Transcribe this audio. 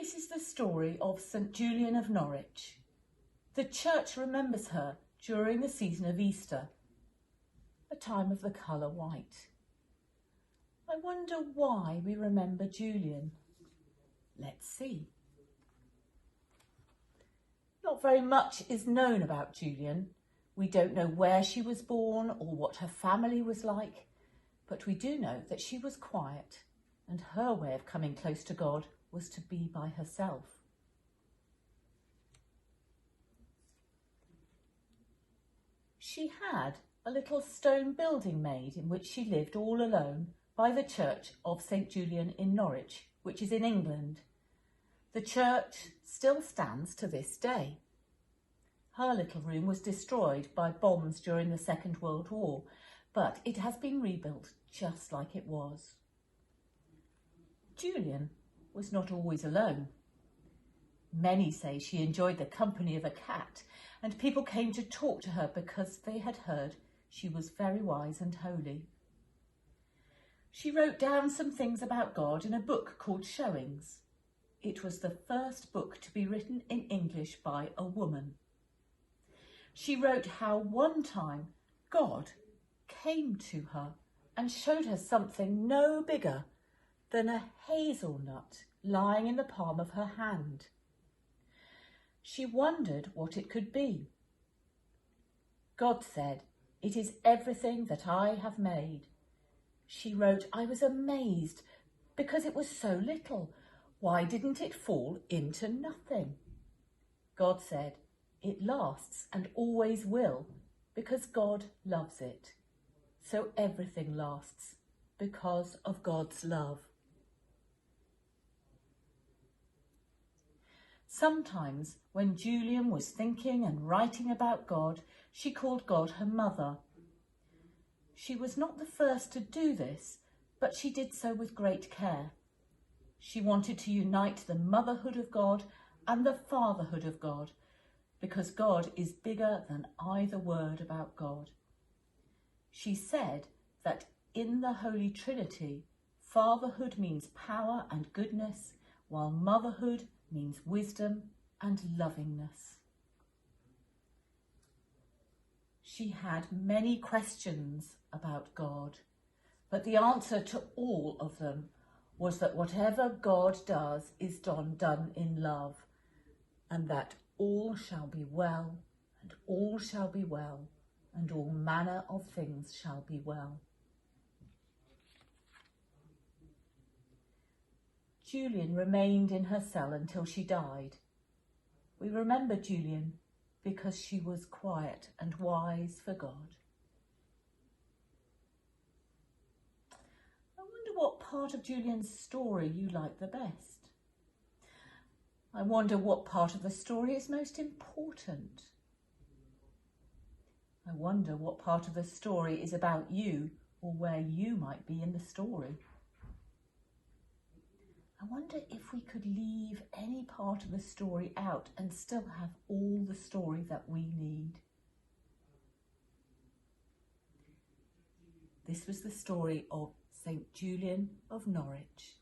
This is the story of St. Julian of Norwich. The church remembers her during the season of Easter, a time of the colour white. I wonder why we remember Julian. Let's see. Not very much is known about Julian. We don't know where she was born or what her family was like, but we do know that she was quiet, and her way of coming close to God was to be by herself. She had a little stone building made in which she lived all alone by the church of St. Julian in Norwich, which is in England. The church still stands to this day. Her little room was destroyed by bombs during the Second World War, but it has been rebuilt just like it was. Julian was not always alone. Many say she enjoyed the company of a cat, and people came to talk to her because they had heard she was very wise and holy. She wrote down some things about God in a book called Showings. It was the first book to be written in English by a woman. She wrote how one time God came to her and showed her something no bigger than a hazelnut lying in the palm of her hand. She wondered what it could be. God said, "It is everything that I have made." She wrote, "I was amazed because it was so little. Why didn't it fall into nothing?" God said, "It lasts and always will because God loves it. So everything lasts because of God's love." Sometimes when Julian was thinking and writing about God, she called God her mother. She was not the first to do this, but she did so with great care. She wanted to unite the motherhood of God and the fatherhood of God, because God is bigger than either word about God. She said that in the Holy Trinity, fatherhood means power and goodness, while motherhood means wisdom and lovingness. She had many questions about God, but the answer to all of them was that whatever God does is done in love, and that all shall be well, and all shall be well, and all manner of things shall be well. Julian remained in her cell until she died. We remember Julian because she was quiet and wise for God. I wonder what part of Julian's story you like the best. I wonder what part of the story is most important. I wonder what part of the story is about you or where you might be in the story. I wonder if we could leave any part of the story out and still have all the story that we need. This was the story of St. Julian of Norwich.